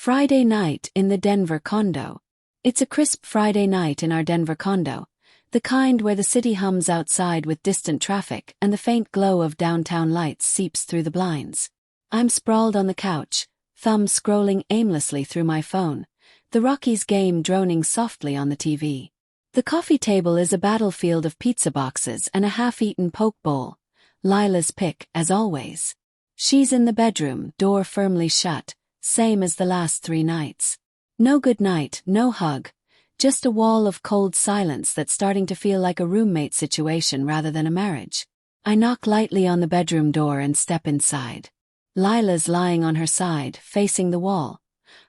Friday night in the Denver condo. It's a crisp Friday night in our Denver condo, the kind where the city hums outside with distant traffic and the faint glow of downtown lights seeps through the blinds. I'm sprawled on the couch, thumbs scrolling aimlessly through my phone, the Rockies game droning softly on the TV. The coffee table is a battlefield of pizza boxes and a half-eaten poke bowl, Lila's pick, as always. She's in the bedroom, door firmly shut, same as the last 3 nights. No good night, no hug, just a wall of cold silence that's starting to feel like a roommate situation rather than a marriage. I knock lightly on the bedroom door and step inside. Lila's lying on her side, facing the wall,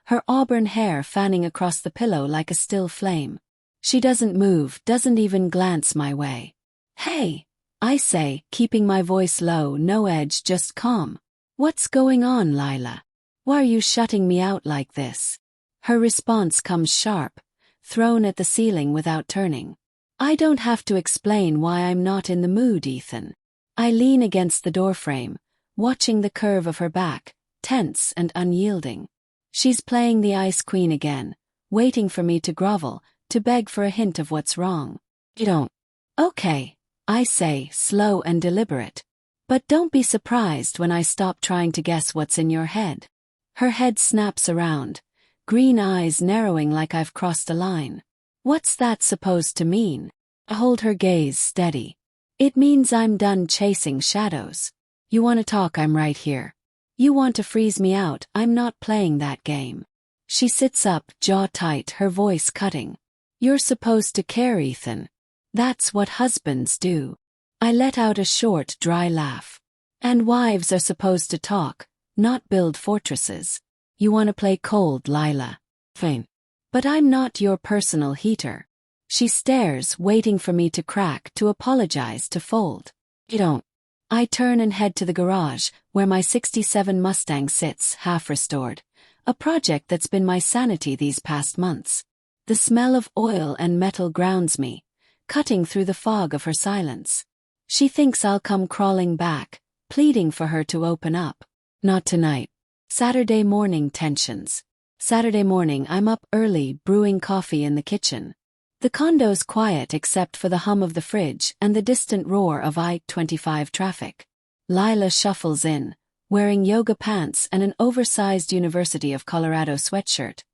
her auburn hair fanning across the pillow like a still flame. She doesn't move, doesn't even glance my way. "Hey," I say, keeping my voice low, no edge, just calm. "What's going on, Lila? Why are you shutting me out like this?" Her response comes sharp, thrown at the ceiling without turning. "I don't have to explain why I'm not in the mood, Ethan." I lean against the doorframe, watching the curve of her back, tense and unyielding. She's playing the ice queen again, waiting for me to grovel, to beg for a hint of what's wrong. "You don't." "Okay," I say, slow and deliberate. "But don't be surprised when I stop trying to guess what's in your head." Her head snaps around, green eyes narrowing like I've crossed a line. "What's that supposed to mean?" I hold her gaze steady. "It means I'm done chasing shadows. You want to talk, I'm right here. You want to freeze me out, I'm not playing that game." She sits up, jaw tight, her voice cutting. "You're supposed to care, Ethan. That's what husbands do." I let out a short, dry laugh. "And wives are supposed to talk, not build fortresses. You want to play cold, Lila. Fine. But I'm not your personal heater." She stares, waiting for me to crack, to apologize, to fold. "You don't." I turn and head to the garage, where my '67 Mustang sits, half restored, a project that's been my sanity these past months. The smell of oil and metal grounds me, cutting through the fog of her silence. She thinks I'll come crawling back, pleading for her to open up. Not tonight. Saturday morning tensions. Saturday morning, I'm up early, brewing coffee in the kitchen. The condo's quiet except for the hum of the fridge and the distant roar of I-25 traffic. Lila shuffles in, wearing yoga pants and an oversized University of Colorado sweatshirt.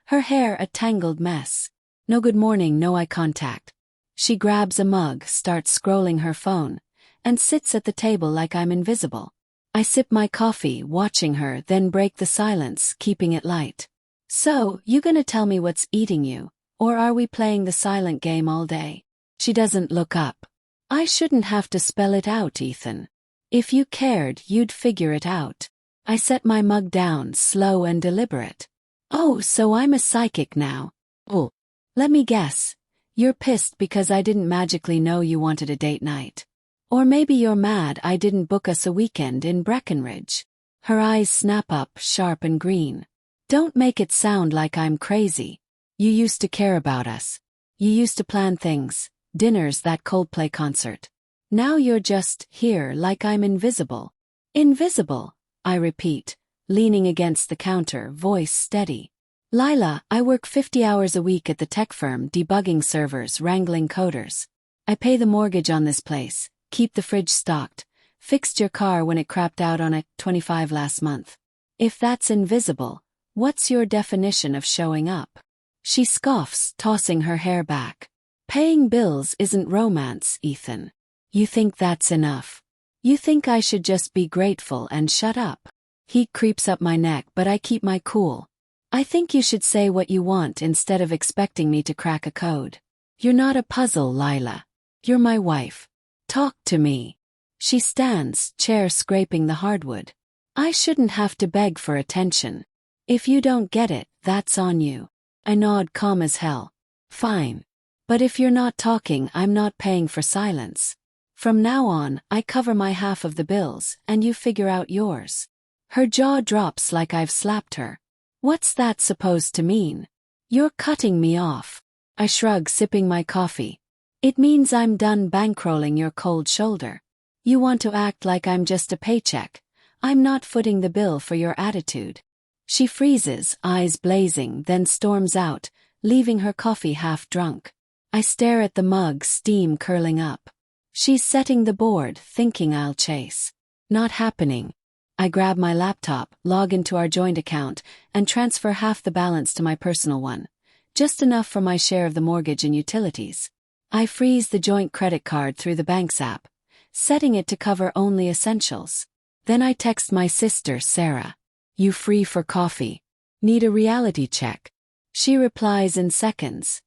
Her hair a tangled mess. No good morning, no eye contact. She grabs a mug, starts scrolling her phone, and sits at the table like I'm invisible. I sip my coffee, watching her, then break the silence, keeping it light. "So, you gonna tell me what's eating you, or are we playing the silent game all day?" She doesn't look up. "I shouldn't have to spell it out, Ethan. If you cared, you'd figure it out." I set my mug down, slow and deliberate. "Oh, so I'm a psychic now. Oh, let me guess. You're pissed because I didn't magically know you wanted a date night. Or maybe you're mad I didn't book us a weekend in Breckenridge." Her eyes snap up, sharp and green. "Don't make it sound like I'm crazy. You used to care about us. You used to plan things, dinners, that Coldplay concert. Now you're just here like I'm invisible." "Invisible," I repeat, leaning against the counter, voice steady. "Lila, I work 50 hours a week at the tech firm, debugging servers, wrangling coders. I pay the mortgage on this place, keep the fridge stocked, fixed your car when it crapped out on it, 25 last month. If that's invisible, what's your definition of showing up?" She scoffs, tossing her hair back. "Paying bills isn't romance, Ethan. You think that's enough? You think I should just be grateful and shut up?" Heat creeps up my neck, but I keep my cool. "I think you should say what you want instead of expecting me to crack a code. You're not a puzzle, Lila. You're my wife. Talk to me." She stands, chair scraping the hardwood. "I shouldn't have to beg for attention. If you don't get it, that's on you." I nod, calm as hell. "Fine. But if you're not talking, I'm not paying for silence. From now on, I cover my half of the bills, and you figure out yours." Her jaw drops like I've slapped her. "What's that supposed to mean?" "You're cutting me off." I shrug, sipping my coffee. "It means I'm done bankrolling your cold shoulder. You want to act like I'm just a paycheck. I'm not footing the bill for your attitude." She freezes, eyes blazing, then storms out, leaving her coffee half drunk. I stare at the mug, steam curling up. She's setting the board, thinking I'll chase. Not happening. I grab my laptop, log into our joint account, and transfer half the balance to my personal one. Just enough for my share of the mortgage and utilities. I freeze the joint credit card through the bank's app, setting it to cover only essentials. Then I text my sister, Sarah. You free for coffee? Need a reality check? She replies in seconds.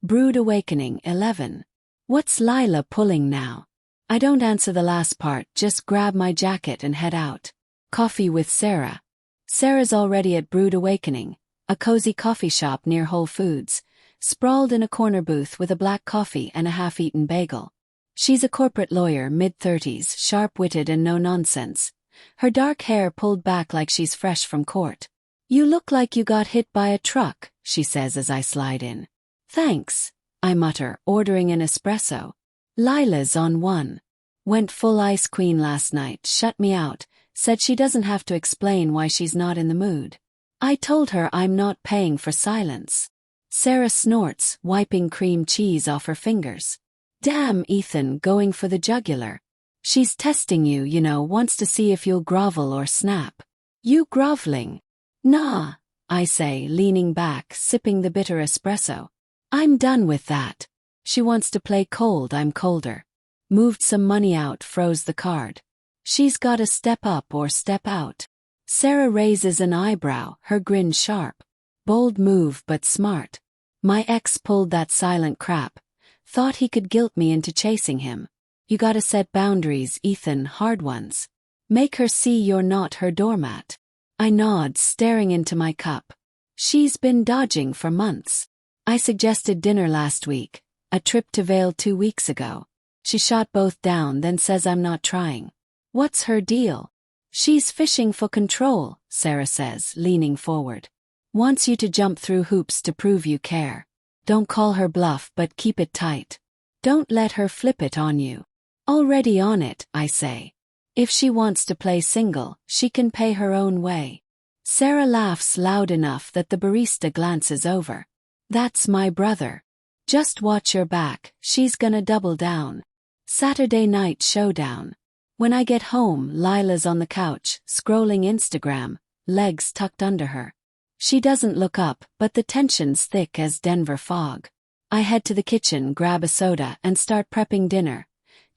Brood awakening 11. What's Lila pulling now? I don't answer the last part, just grab my jacket and head out. Coffee with Sarah. Sarah's already at Brood Awakening, a cozy coffee shop near Whole Foods, sprawled in a corner booth with a black coffee and a half-eaten bagel. She's a corporate lawyer, mid-30s, sharp-witted and no-nonsense. Her dark hair pulled back like she's fresh from court. You look like you got hit by a truck, she says as I slide in. Thanks, I mutter, ordering an espresso. Lila's on one. Went full ice queen last night, shut me out, said she doesn't have to explain why she's not in the mood. I told her I'm not paying for silence. Sarah snorts, wiping cream cheese off her fingers. Damn, Ethan, going for the jugular. She's testing you, wants to see if you'll grovel or snap. You groveling? Nah, I say, leaning back, sipping the bitter espresso. I'm done with that. She wants to play cold, I'm colder. Moved some money out, froze the card. She's gotta step up or step out. Sarah raises an eyebrow, her grin sharp. Bold move but smart. My ex pulled that silent crap. Thought he could guilt me into chasing him. You gotta set boundaries, Ethan, hard ones. Make her see you're not her doormat. I nod, staring into my cup. She's been dodging for months. I suggested dinner last week. A trip to Vail 2 weeks ago. She shot both down, then says I'm not trying. What's her deal? She's fishing for control, Sarah says, leaning forward. Wants you to jump through hoops to prove you care. Don't call her bluff, but keep it tight. Don't let her flip it on you. Already on it, I say. If she wants to play single, she can pay her own way. Sarah laughs loud enough that the barista glances over. That's my brother. Just watch your back, she's gonna double down. Saturday night showdown. When I get home, Lila's on the couch, scrolling Instagram, legs tucked under her. She doesn't look up, but the tension's thick as Denver fog. I head to the kitchen, grab a soda, and start prepping dinner.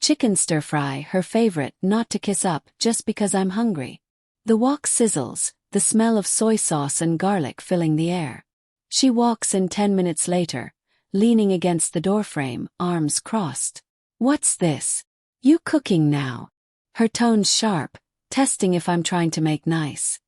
Chicken stir-fry, her favorite, not to kiss up, just because I'm hungry. The wok sizzles, the smell of soy sauce and garlic filling the air. She walks in 10 minutes later, leaning against the doorframe, arms crossed. What's this? You cooking now? Her tone's sharp, testing if I'm trying to make nice.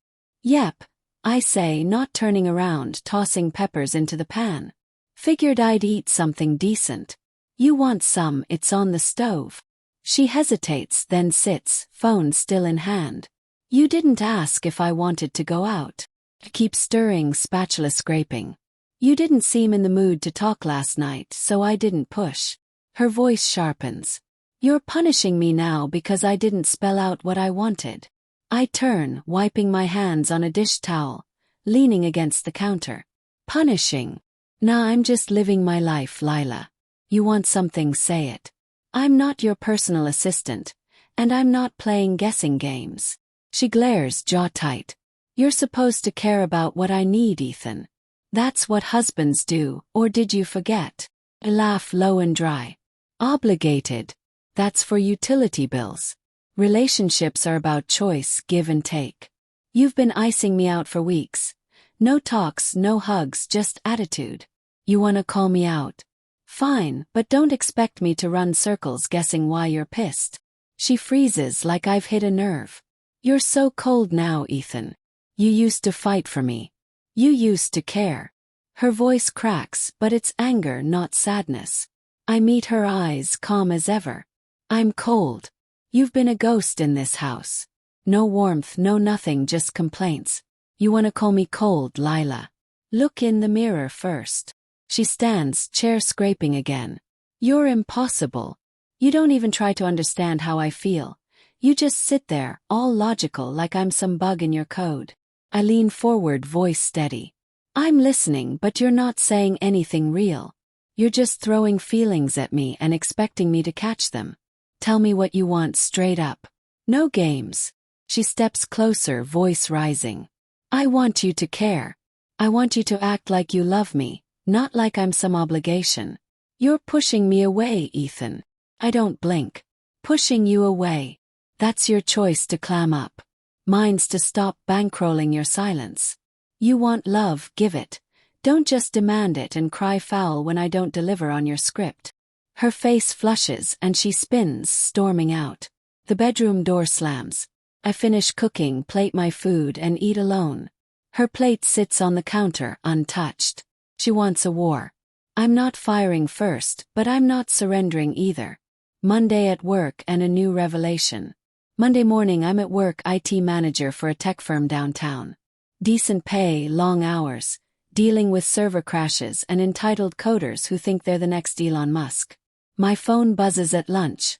Yep, I say, not turning around, tossing peppers into the pan. Figured I'd eat something decent. You want some, it's on the stove. She hesitates, then sits, phone still in hand. You didn't ask if I wanted to go out. Keep stirring, spatula scraping. You didn't seem in the mood to talk last night, so I didn't push. Her voice sharpens. You're punishing me now because I didn't spell out what I wanted. I turn, wiping my hands on a dish towel, leaning against the counter. Punishing? Nah, I'm just living my life, Lila. You want something, say it. I'm not your personal assistant, and I'm not playing guessing games. She glares, jaw tight. You're supposed to care about what I need, Ethan. That's what husbands do, or did you forget? I laugh low and dry. Obligated. That's for utility bills. Relationships are about choice, give and take. You've been icing me out for weeks. No talks, no hugs, just attitude. You wanna call me out? Fine, but don't expect me to run circles guessing why you're pissed. She freezes like I've hit a nerve. You're so cold now, Ethan. You used to fight for me. You used to care. Her voice cracks, but it's anger, not sadness. I meet her eyes, calm as ever. I'm cold. You've been a ghost in this house. No warmth, no nothing, just complaints. You wanna call me cold, Lila? Look in the mirror first. She stands, chair scraping again. You're impossible. You don't even try to understand how I feel. You just sit there, all logical like I'm some bug in your code. I lean forward, voice steady. I'm listening, but you're not saying anything real. You're just throwing feelings at me and expecting me to catch them. Tell me what you want straight up. No games. She steps closer, voice rising. I want you to care. I want you to act like you love me, not like I'm some obligation. You're pushing me away, Ethan. I don't blink. Pushing you away. That's your choice to clam up. Mine's to stop bankrolling your silence. You want love, give it. Don't just demand it and cry foul when I don't deliver on your script. Her face flushes and she spins, storming out. The bedroom door slams. I finish cooking, plate my food, and eat alone. Her plate sits on the counter, untouched. She wants a war. I'm not firing first, but I'm not surrendering either. Monday at work and a new revelation. Monday morning I'm at work, IT manager for a tech firm downtown. Decent pay, long hours, dealing with server crashes and entitled coders who think they're the next Elon Musk. My phone buzzes at lunch.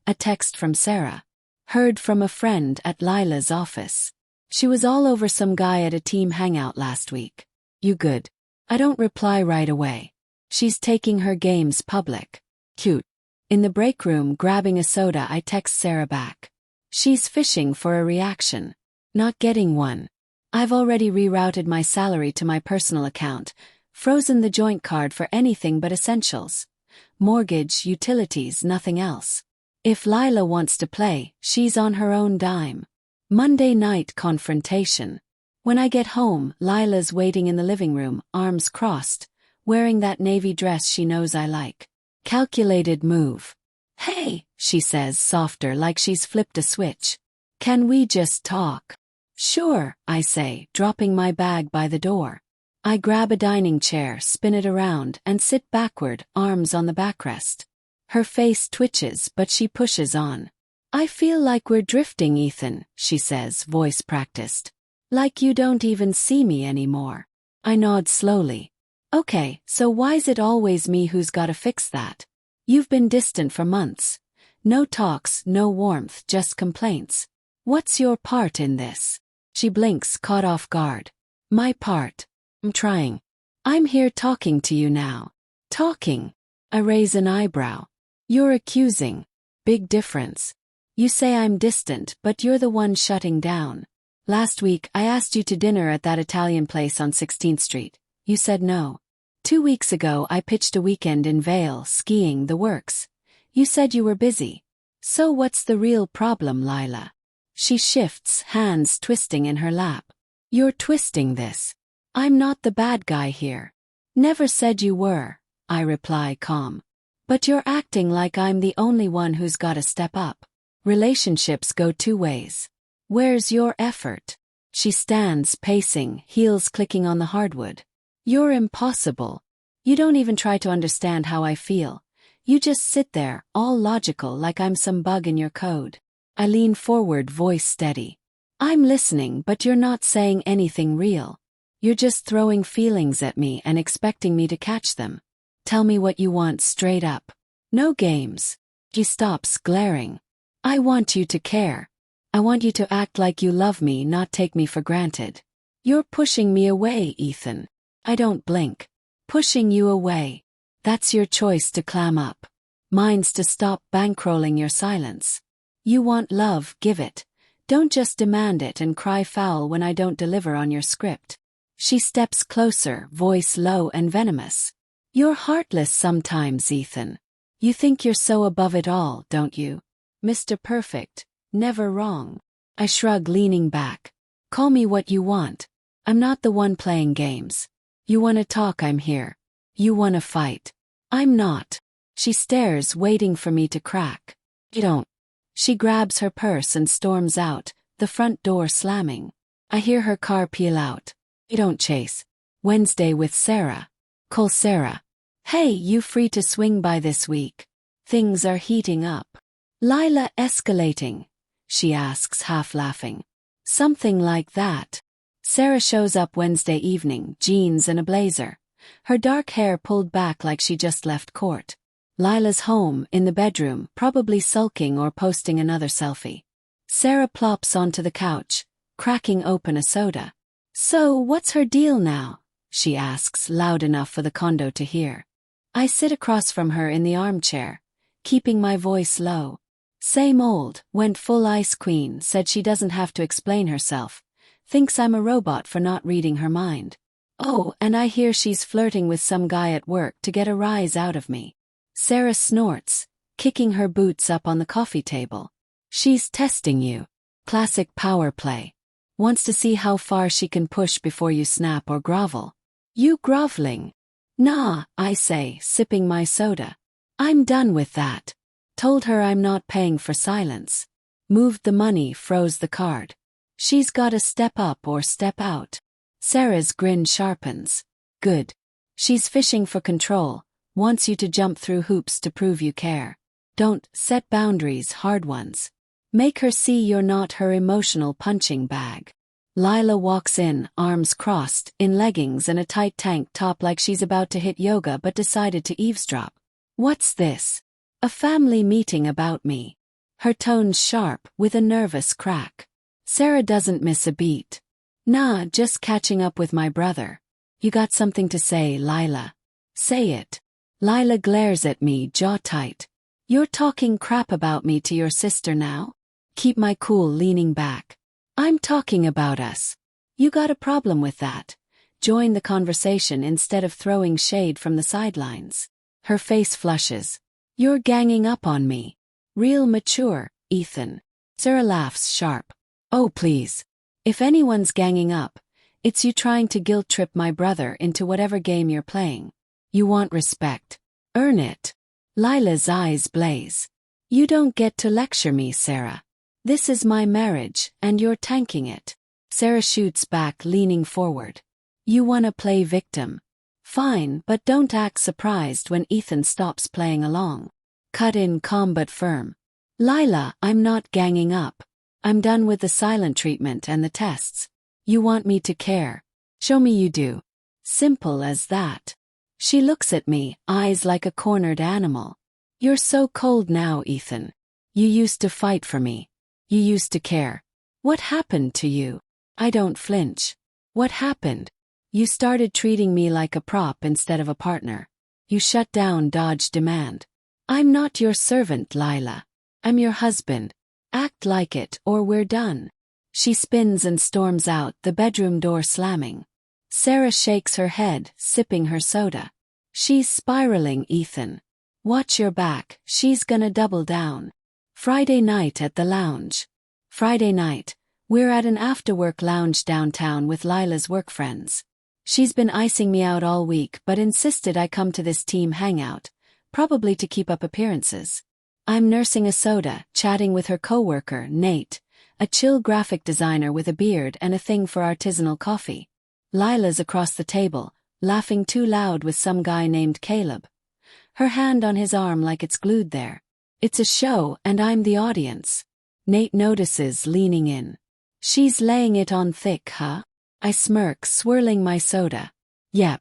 A text from Sarah. Heard from a friend at Lila's office. She was all over some guy at a team hangout last week. You good? I don't reply right away. She's taking her games public. Cute. In the break room grabbing a soda, I text Sarah back. She's fishing for a reaction. Not getting one. I've already rerouted my salary to my personal account, frozen the joint card for anything but essentials. Mortgage, utilities, nothing else. If Lila wants to play, she's on her own dime. Monday night confrontation. When I get home, Lila's waiting in the living room, arms crossed, wearing that navy dress she knows I like. Calculated move. Hey, she says, softer, like she's flipped a switch. Can we just talk? Sure, I say, dropping my bag by the door. I grab a dining chair, spin it around, and sit backward, arms on the backrest. Her face twitches, but she pushes on. I feel like we're drifting, Ethan, she says, voice practiced. Like you don't even see me anymore. I nod slowly. Okay, so why's it always me who's gotta fix that? You've been distant for months. No talks, no warmth, just complaints. What's your part in this? She blinks, caught off guard. My part? I'm trying. I'm here talking to you now. Talking? I raise an eyebrow. You're accusing. Big difference. You say I'm distant, but you're the one shutting down. Last week, I asked you to dinner at that Italian place on 16th Street. You said no. 2 weeks ago, I pitched a weekend in Vail, skiing, the works. You said you were busy. So what's the real problem, Lila? She shifts, hands twisting in her lap. You're twisting this. I'm not the bad guy here. Never said you were, I reply, calm. But you're acting like I'm the only one who's gotta step up. Relationships go two ways. Where's your effort? She stands, pacing, heels clicking on the hardwood. You're impossible. You don't even try to understand how I feel. You just sit there, all logical, like I'm some bug in your code. I lean forward, voice steady. I'm listening, but you're not saying anything real. You're just throwing feelings at me and expecting me to catch them. Tell me what you want straight up. No games. She stops, glaring. I want you to care. I want you to act like you love me, not take me for granted. You're pushing me away, Ethan. I don't blink. Pushing you away. That's your choice to clam up. Mine's to stop bankrolling your silence. You want love, give it. Don't just demand it and cry foul when I don't deliver on your script. She steps closer, voice low and venomous. You're heartless sometimes, Ethan. You think you're so above it all, don't you? Mr. Perfect, never wrong. I shrug, leaning back. Call me what you want. I'm not the one playing games. You wanna talk, I'm here. You wanna fight. I'm not. She stares, waiting for me to crack. You don't. She grabs her purse and storms out, the front door slamming. I hear her car peel out. You don't chase. Wednesday with Sarah. Call Sarah. Hey, you free to swing by this week? Things are heating up. Lila escalating? She asks, half laughing. Something like that. Sarah shows up Wednesday evening, jeans and a blazer. Her dark hair pulled back like she just left court. Lila's home, in the bedroom, probably sulking or posting another selfie. Sarah plops onto the couch, cracking open a soda. So what's her deal now? She asks, loud enough for the condo to hear. I sit across from her in the armchair, keeping my voice low. Same old, went full ice queen, said she doesn't have to explain herself. Thinks I'm a robot for not reading her mind. Oh, and I hear she's flirting with some guy at work to get a rise out of me. Sarah snorts, kicking her boots up on the coffee table. She's testing you. Classic power play. Wants to see how far she can push before you snap or grovel. You groveling? Nah, I say, sipping my soda. I'm done with that. Told her I'm not paying for silence. Moved the money, froze the card. She's gotta step up or step out. Sarah's grin sharpens. Good. She's fishing for control, wants you to jump through hoops to prove you care. Don't set boundaries, hard ones. Make her see you're not her emotional punching bag. Lila walks in, arms crossed, in leggings and a tight tank top like she's about to hit yoga but decided to eavesdrop. What's this? A family meeting about me. Her tone's sharp, with a nervous crack. Sarah doesn't miss a beat. Nah, just catching up with my brother. You got something to say, Lila. Say it. Lila glares at me, jaw tight. You're talking crap about me to your sister now? Keep my cool, leaning back. I'm talking about us. You got a problem with that? Join the conversation instead of throwing shade from the sidelines. Her face flushes. You're ganging up on me. Real mature, Ethan. Sarah laughs sharp. Oh please. If anyone's ganging up, it's you trying to guilt-trip my brother into whatever game you're playing. You want respect. Earn it. Lila's eyes blaze. You don't get to lecture me, Sarah. This is my marriage, and you're tanking it. Sarah shoots back, leaning forward. You wanna play victim. Fine, but don't act surprised when Ethan stops playing along. Cut in calm but firm. Lila, I'm not ganging up. I'm done with the silent treatment and the tests. You want me to care. Show me you do. Simple as that. She looks at me, eyes like a cornered animal. You're so cold now, Ethan. You used to fight for me. You used to care. What happened to you? I don't flinch. What happened? You started treating me like a prop instead of a partner. You shut down, dodged demand. I'm not your servant, Lila. I'm your husband. Act like it, or we're done. She spins and storms out, the bedroom door slamming. Sarah shakes her head, sipping her soda. She's spiraling, Ethan. Watch your back, she's gonna double down. Friday night at the lounge. Friday night, we're at an after-work lounge downtown with Lila's work friends. She's been icing me out all week but insisted I come to this team hangout, probably to keep up appearances. I'm nursing a soda, chatting with her coworker, Nate, a chill graphic designer with a beard and a thing for artisanal coffee. Lila's across the table, laughing too loud with some guy named Caleb. Her hand on his arm like it's glued there. It's a show and I'm the audience. Nate notices, leaning in. She's laying it on thick, huh? I smirk, swirling my soda. Yep.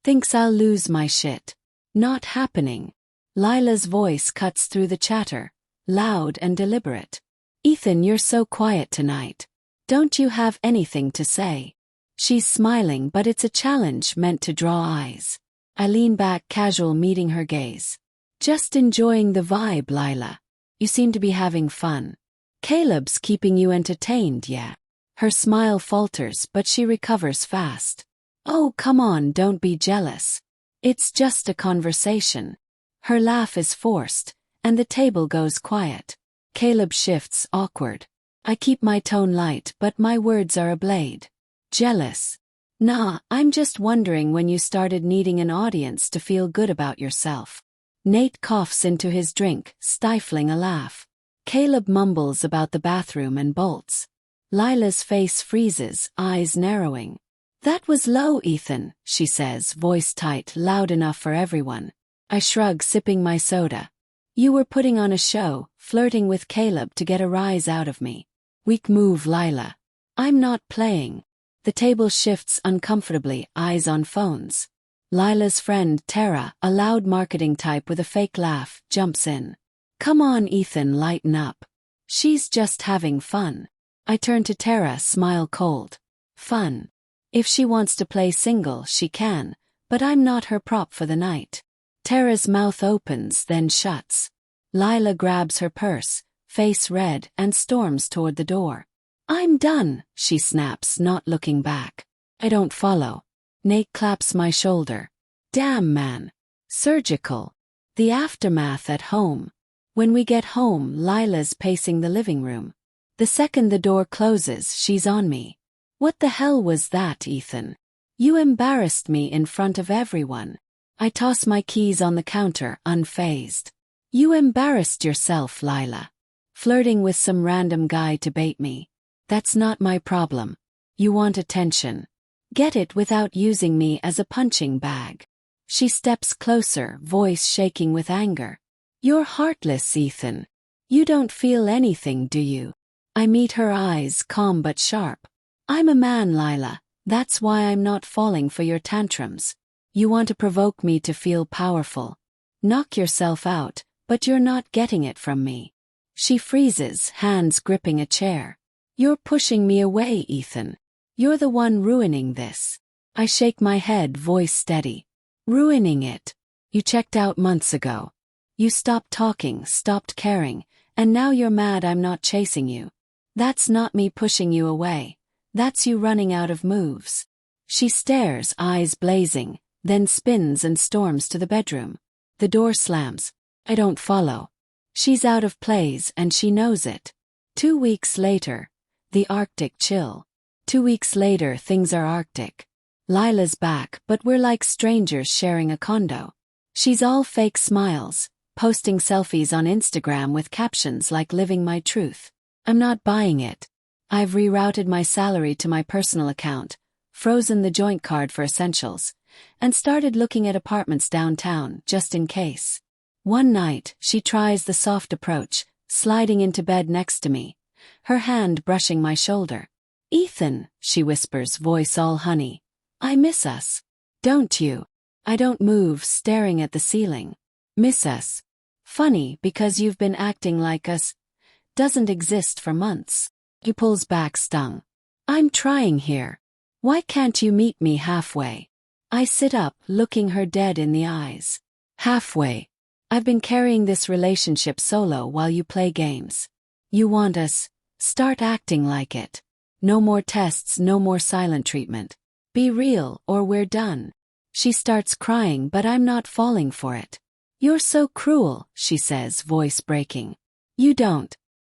Thinks I'll lose my shit. Not happening. Lila's voice cuts through the chatter, loud and deliberate. Ethan, you're so quiet tonight. Don't you have anything to say? She's smiling, but it's a challenge meant to draw eyes. I lean back, casual, meeting her gaze. Just enjoying the vibe, Lila. You seem to be having fun. Caleb's keeping you entertained, yeah? Her smile falters, but she recovers fast. Oh, come on, don't be jealous. It's just a conversation. Her laugh is forced, and the table goes quiet. Caleb shifts, awkward. I keep my tone light, but my words are a blade. Jealous? Nah, I'm just wondering when you started needing an audience to feel good about yourself. Nate coughs into his drink, stifling a laugh. Caleb mumbles about the bathroom and bolts. Lila's face freezes, eyes narrowing. That was low, Ethan, she says, voice tight, loud enough for everyone. I shrug, sipping my soda. You were putting on a show, flirting with Caleb to get a rise out of me. Weak move, Lila. I'm not playing. The table shifts uncomfortably, eyes on phones. Lila's friend, Tara, a loud marketing type with a fake laugh, jumps in. Come on, Ethan, lighten up. She's just having fun. I turn to Tara, smile cold. Fun. If she wants to play single, she can, but I'm not her prop for the night. Tara's mouth opens, then shuts. Lila grabs her purse, face red, and storms toward the door. I'm done, she snaps, not looking back. I don't follow. Nate claps my shoulder. Damn, man. Surgical. The aftermath at home. When we get home, Lila's pacing the living room. The second the door closes, she's on me. What the hell was that, Ethan? You embarrassed me in front of everyone. I toss my keys on the counter, unfazed. You embarrassed yourself, Lila. Flirting with some random guy to bait me. That's not my problem. You want attention. Get it without using me as a punching bag. She steps closer, voice shaking with anger. You're heartless, Ethan. You don't feel anything, do you? I meet her eyes, calm but sharp. I'm a man, Lila. That's why I'm not falling for your tantrums. You want to provoke me to feel powerful. Knock yourself out, but you're not getting it from me. She freezes, hands gripping a chair. You're pushing me away, Ethan. You're the one ruining this. I shake my head, voice steady. Ruining it. You checked out months ago. You stopped talking, stopped caring, and now you're mad I'm not chasing you. That's not me pushing you away. That's you running out of moves. She stares, eyes blazing, then spins and storms to the bedroom. The door slams. I don't follow. She's out of plays and she knows it. 2 weeks later. The Arctic chill. 2 weeks later, things are Arctic. Lila's back, but we're like strangers sharing a condo. She's all fake smiles, posting selfies on Instagram with captions like living my truth. I'm not buying it. I've rerouted my salary to my personal account, frozen the joint card for essentials, and started looking at apartments downtown, just in case. One night, she tries the soft approach, sliding into bed next to me, her hand brushing my shoulder. Ethan, she whispers, voice all honey. I miss us. Don't you? I don't move, staring at the ceiling. Miss us. Funny, because you've been acting like us doesn't exist for months. He pulls back, stung. I'm trying here. Why can't you meet me halfway? I sit up, looking her dead in the eyes. Halfway. I've been carrying this relationship solo while you play games. You want us? Start acting like it. No more tests, no more silent treatment. Be real, or we're done. She starts crying, but I'm not falling for it. You're so cruel, she says, voice breaking. You don't.